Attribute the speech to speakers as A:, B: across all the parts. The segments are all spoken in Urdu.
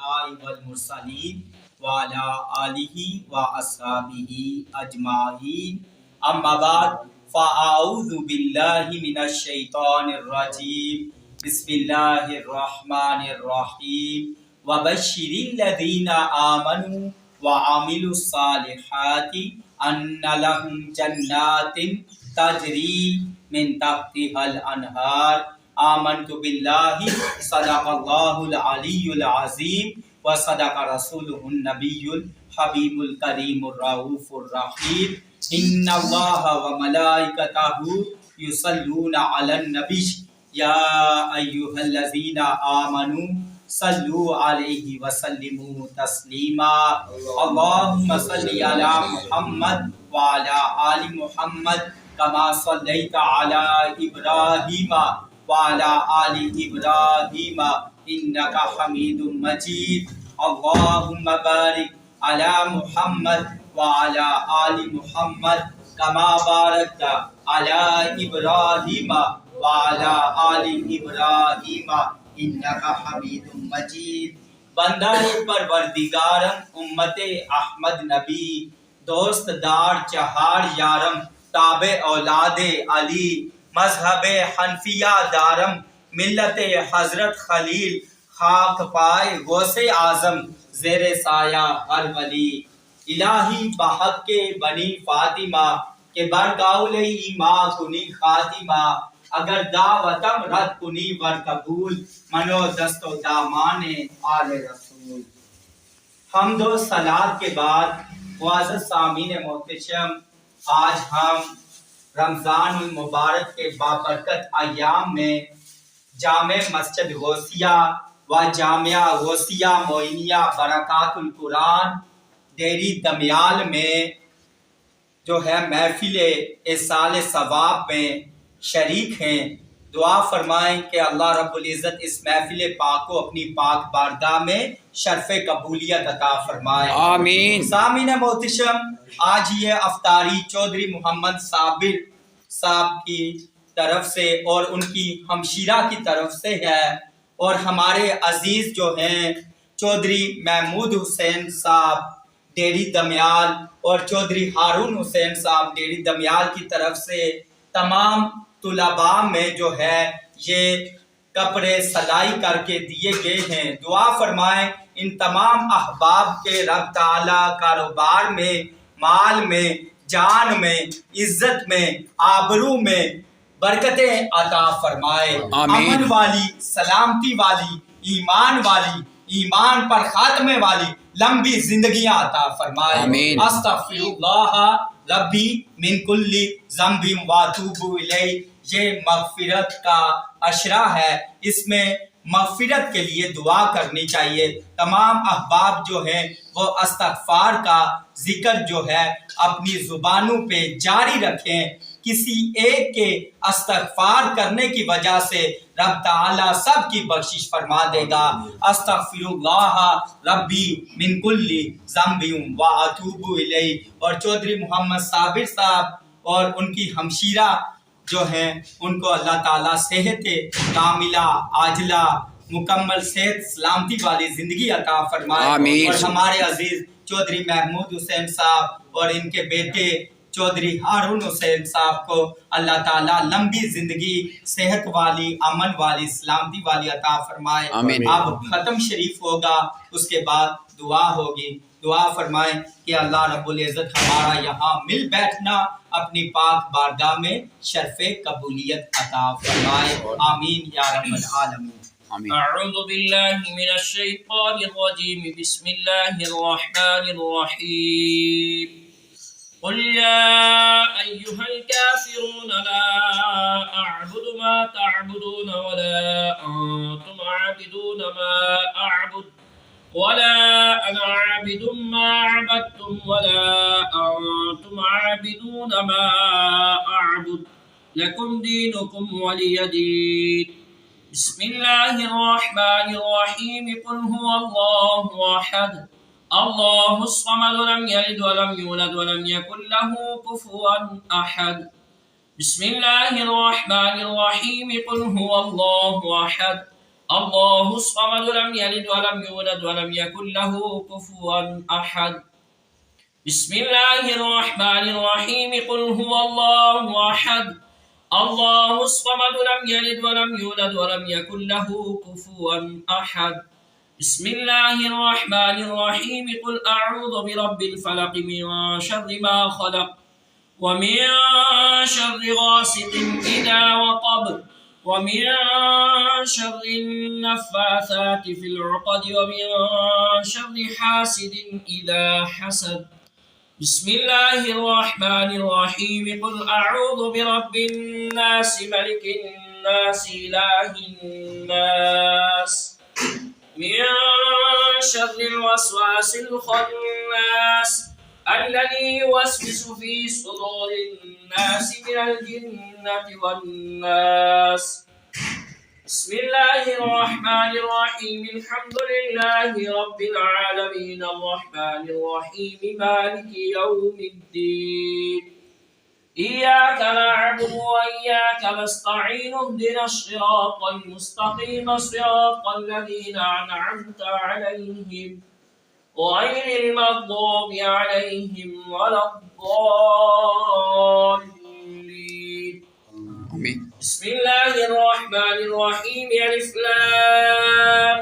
A: الأنبياء والمرسلين وعلى آله وأصحابه أجمعين أما بعد فأعوذ بالله من الشيطان الرجيم بسم الله الرحمن الرحيم وبشر الذين آمنوا وعملوا الصالحات أن لهم جنات تجري من تحتها الأنهار آمنت بالله صدق الله العلي العظيم وصدق رسوله النبي الحبيب الكريم الرؤوف الرحيم إن الله وملائكته يصلون على النبي يا أيها الذين آمنوا صلوا عليه وسلموا تسليما اللهم صل على محمد وعلى آل محمد كما صليت على إبراهيم وعلى آل إبراهيم إنك حميد مجيد اللهم بارك على محمد وعلى آل محمد كما باركت على إبراهيم وعلى آل إبراهيم إنك حميد مجيد بندہ پروردگارم امت احمد نبی دوست دار چہار یارم تابع اولاد علی مذہب حنفیہ دارم ملت حضرت خلیل خاک پائے غوث اعظم زیر سایہ ہر ولی الہی بحق کے بنی فاطمہ کے برگاول ایماں کنی خاتمہ اگر دعوتم رد کنی ور قبول منو دست و دامان آل رسول حمد و صلات کے بعد معزز سامعین محتشم آج ہم رمضان المبارک کے بابرکت ایام میں جامع مسجد غوثیہ و جامعہ غوثیہ معینیہ برکات القرآن ڈیری دمیال میں جو ہے محفل ایصال ثواب میں شریک ہیں دعا فرمائیں کہ اللہ رب العزت اس محفل پاک کو اپنی پاک بارگاہ میں شرف قبولیت عطا فرمائے
B: آمین۔
A: سامعین محتشم آج یہ افطاری چودھری محمد صابر صاحب کی طرف سے اور ان کی ہمشیرہ کی طرف سے ہے اور ہمارے عزیز جو ہیں چودھری محمود حسین صاحب ڈیری دمیال اور چودھری ہارون حسین صاحب ڈیری دمیال کی طرف سے تمام طلباء میں جو ہے یہ کپڑے سلائی کر کے دیے گئے ہیں دعا فرمائیں ان تمام احباب کے رب تعالی کاروبار میں مال میں جان میں عزت میں آبرو میں برکتیں عطا فرمائے امن والی سلامتی والی ایمان پر خاتمے والی لمبی زندگیاں عطا فرمائے استغفر اللہ ربی من کل ذنب واتوب الیہ یہ مغفرت کا اشرہ ہے اس میں مغفرت کے لیے دعا کرنی چاہیے تمام احباب جو ہیں وہ استغفار کا ذکر جو ہے اپنی زبانوں پہ جاری رکھیں کسی ایک کے استغفار کرنے کی وجہ سے رب تعالیٰ سب کی بخشش فرما دے گا استغفر اللہ ربی من کل ذنب واتوب الیہ اور چودھری محمد صابر صاحب اور ان کی ہمشیرہ جو ہیں ان کو اللہ تعالیٰ صحت کاملہ عاجلہ مکمل صحت سلامتی والی زندگی عطا فرمائے اور ہمارے عزیز چودھری محمود حسین صاحب اور ان کے بیٹے چودھری ہارون حسین صاحب کو اللہ تعالیٰ لمبی زندگی صحت والی امن والی سلامتی والی عطا فرمائے اب ختم شریف ہوگا اس کے بعد دعا ہوگی دعا فرمائیں کہ اللہ رب العزت ہمارا یہاں مل بیٹھنا اپنی پاک بارگاہ میں شرف قبولیت عطا فرمائے آمین یا رب العالمین
C: اعوذ باللہ من الشیطان الرجیم بسم اللہ الرحمن الرحیم قل یا ایہا الکافرون لا اعبد ما تعبدون ولا انتم عابدون ما اعبد ولا أنا عابد ما عبدتم ولا أنتم عابدون ما أعبد لكم دينكم ولي دين بسم الله الرحمن الرحيم قل هو الله أحد الله الصمد لم يلد ولم يولد ولم يكن له كفوا أحد بسم الله الرحمن الرحيم قل هو الله أحد الله الصمد لم يلد ولم يولد ولم يكن له كفوا أحد. بسم الله الرحمن الرحيم. قل هو الله أحد الله الصمد لم يلد ولم يولد ولم يكن له كفوا أحد. بسم الله الرحمن الرحيم. قل أعوذ برب الفلق من شر ما خلق ومن شر غاسق إذا وقب ومن شر النفاثات في العقد ومن شر حاسد إذا حسد. بسم الله الرحمن الرحيم. قل أعوذ برب الناس ملك الناس إله الناس من شر الوسواس الخناس الذي يوسوس في صدور الناس من الجنة والناس. بسم الله الرحمن الرحيم. الحمد لله رب العالمين الرحمن الرحيم مالك يوم الدين إياك نعبد وإياك نستعين اهدنا الصراط المستقيم صراط الذين أنعمت عليهم غير المغضوب عليهم ولا الضالين. بسم الله الرحمن الرحيم. ألف لام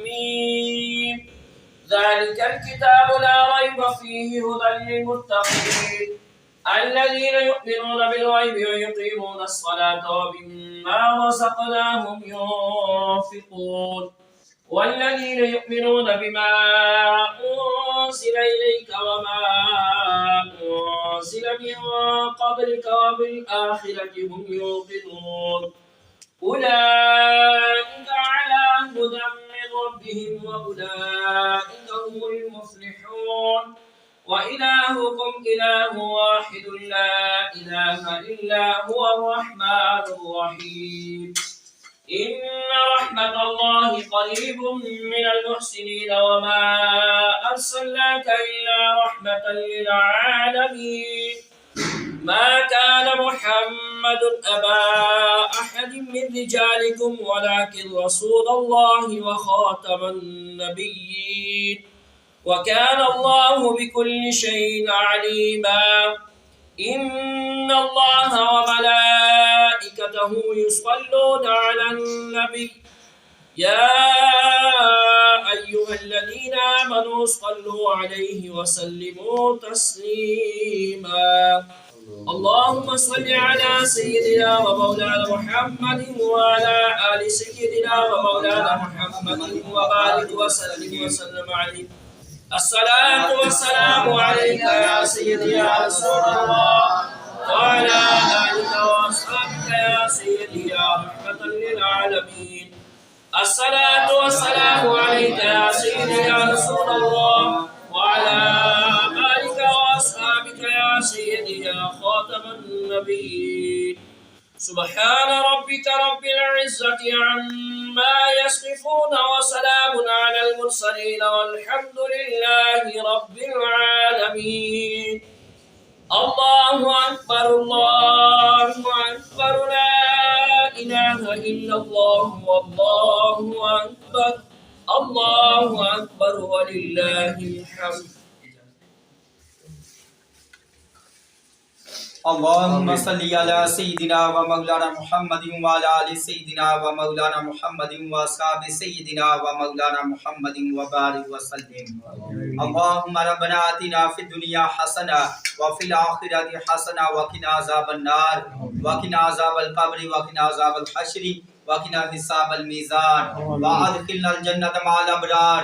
C: ميم. ذلك الكتاب لا ريب فيه هدى للمتقين الذين يؤمنون بالغيب ويقيمون الصلاة ومما رزقناهم ينفقون والذين يؤمنون بما أنزل إليك وما أنزل من قبلك وبالآخرة هم يوقنون أولئك على هدى من ربهم وأولئك هم المفلحون. وإلهكم إله واحد لا إله إلا هو الرحمن الرحيم. إن رحمة الله قريب من المحسنين وما أرسلناك إلا رحمة للعالمين. ما كان محمد أبا أحد من رجالكم ولكن رسول الله وخاتم النبيين وكان الله بكل شيء عليما. إن الله وملائكته يصلون على النبي يا أيها الذين آمنوا صلوا عليه وسلموا تسليما. اللهم صل على سيدنا ومولانا محمد وعلى آل سيدنا ومولانا محمد وبارك وسلم عليه. الصلاة والسلام عليك يا سيدي يا رسول الله وعلى آلك وأصحابك يا سيدي يا رحمة للعالمين. الصلاة والسلام عليك يا سيدي يا رسول الله وعلى آلك وأصحابك يا سيدي يا خاتم النبيين. سبحان ربك رب العزة عما يصفون وسلام على المرسلين والحمد لله رب العالمين. الله أكبر الله أكبر لا إله إلا الله والله أكبر الله أكبر ولله الحمد.
A: اللهم صل على سيدنا ومولانا محمد وعلى آل سيدنا ومولانا محمد وأصحاب سيدنا ومولانا محمد وبارك وسلم. اللهم ربنا آتنا في الدنيا حسنة وفي الآخرة حسنة وقنا عذاب النار وقنا عذاب القبر وقنا عذاب الحشر وقنا حساب الميزان وأدخلنا الجنة مع الأبرار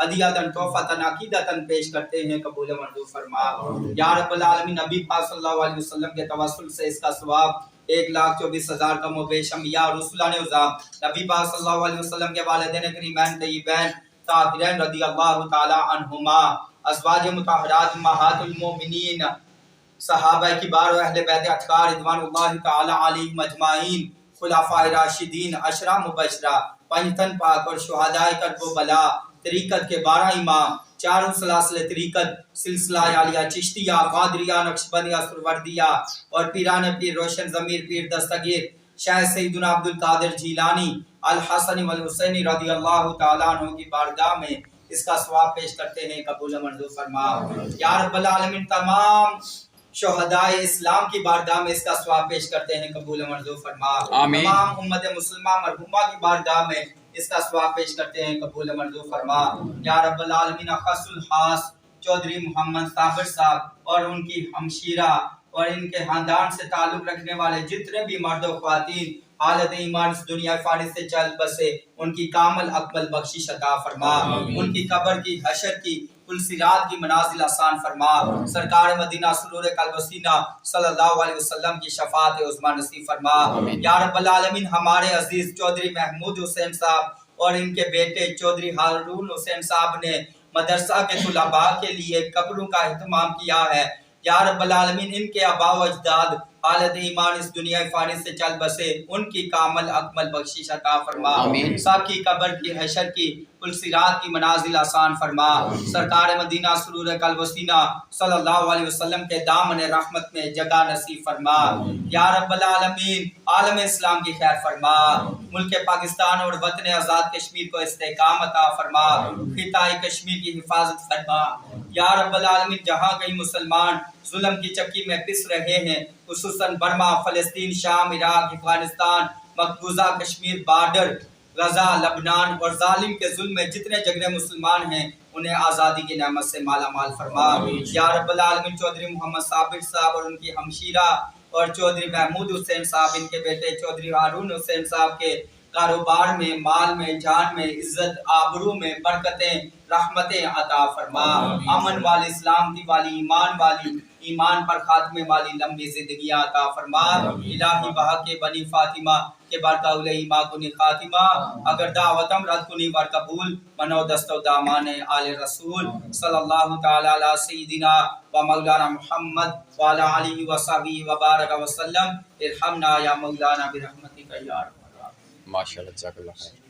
A: ہدیۃ تحفۃ عقیدۃ پیش کرتے ہیں، قبول منظور فرما یا رب العالمین۔ نبی پاک صلی اللہ علیہ وسلم کے توسل سے اس کا ثواب 1,24,000 کم و بیش انبیاء رسولان عظام، نبی پاک صلی اللہ علیہ وسلم کے والدین کریمین طیبین طاہرین رضی اللہ تعالی عنہما، ازواج مطہرات امہات المومنین، صحابہ کبار و اہل بیت اطہار رضوان اللہ تعالی علیہم اجمعین، خلفاء راشدین، عشرہ مبشرہ، پنجتن پاک اور شہداء کرب و بلا، طریقت کے 12 امام، چاروں سلاسل طریقت، سلسلہ عالیہ چشتیہ، قادریہ، نقشبندیہ، سروردیہ اور پیران پیر روشن ضمیر پیر دستگیر شاہ سیدنا عبد القادر جیلانی الحسن والحسینی رضی اللہ تعالیٰ عنہ کی بارگاہ میں اس کا ثواب پیش کرتے ہیں، قبول منظور فرما یا رب العالمین۔ تمام شہداء اسلام کی بارگاہ میں اس کا ثواب پیش کرتے ہیں، قبول منظور فرما
B: آمین۔
A: تمام امت مسلمہ مرحومہ کی بارگاہ میں اس کا ثواب پیش کرتے ہیں، قبول منظور فرما یا رب العالمین۔ خاص الخاص چودھری محمد صابر صاحب اور ان کی ہمشیرہ اور ان کے خاندان سے تعلق رکھنے والے جتنے بھی مرد و خواتین حالت ایمان اس دنیا فانی سے چل بسے، ان کی کامل اکمل بخشش عطا فرما، ان کی قبر کی، حشر کی، کل صراط کی منازل آسان فرما، سرکار مدینہ سرور قلب و سینہ صلی اللہ علیہ وسلم کی شفاعت عظمی نصیب فرما یا رب العالمین۔ ہمارے عزیز چودھری محمود حسین صاحب اور ان کے بیٹے چودھری ہارون حسین صاحب نے مدرسہ کے طلباء کے لیے قبروں کا اہتمام کیا ہے، یا رب العالمین ان کے آباء و اجداد حالت ایمان اس دنیا فانی سے چل بسے، ان کی کامل اکمل بخشش عطا فرما، سب کی قبر کی، حشر کی، کل صراط کی منازل آسان فرما، سرکار مدینہ سرور قلب و سینہ صلی اللہ علیہ وسلم کے دامن رحمت میں جگہ نصیب فرما یا رب العالمین۔ عالم اسلام کی خیر فرما، ملک پاکستان اور وطن آزاد کشمیر کو استحکام عطا فرما، خطۂ کشمیر کی حفاظت فرما یا رب العالمین۔ جہاں کہیں مسلمان ظلم کی چکی میں پس رہے ہیں، خصوصاً برما، فلسطین، شام، عراق، افغانستان، مقبوضہ کشمیر بارڈر، غزہ، لبنان اور ظالم کے ظلم میں جتنے جگہ مسلمان ہیں انہیں آزادی کی نعمت سے مالا مال فرما یا رب العالمین۔ چودھری محمد صابر صاحب اور ان کی ہمشیرہ اور چودھری محمود حسین صاحب، ان کے بیٹے چودھری ہارون حسین صاحب کے کاروبار میں، مال میں، جان میں، عزت آبرو میں برکتیں، رحمتیں عطا فرما، امن والی، سلامتی والی، ایمان والی، ایمان پر خاتمے والی لمبی زندگیاں عطا فرما الہی۔ بہا کے بنی فاطمہ کے برکہ ایما کنی خاتمہ، اگر دعوتم رد کنی ور قبول، منو دست و دامان آل رسول صلی اللہ تعالی علی سیدنا و مولانا محمد وعلی آلہ وصحبہ وبارک وسلم۔ ارحمنا یا مولانا برحمتک یا ارحم الراحمین۔
B: ماشاءاللہ، جزاک اللہ خیر۔